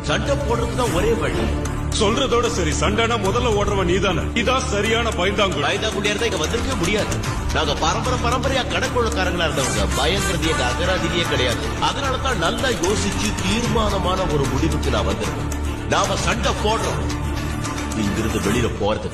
சண்டை போடுறதுதான் ஒரே வழி. சொல்றதோட சரி, சண்டைனா முதல்ல ஓடுறவன் நீதானே. இதான் சரியான பயந்தாங்குடி. பயந்தாங்குடியா இருந்தா இங்க வந்திருக்க முடியாது. நாங்க பரம்பரையா கணக்குழக்காரங்களா இருந்தவங்க. பயங்கிறது எங்க அகராதிலேயே கிடையாது. அதனாலதான் நல்லா யோசிச்சு தீர்மானமான ஒரு முடிவுக்கு நான் வந்திருக்கேன். நாம சண்டை போடுறோம், இங்கிருந்து வெளியில போறது.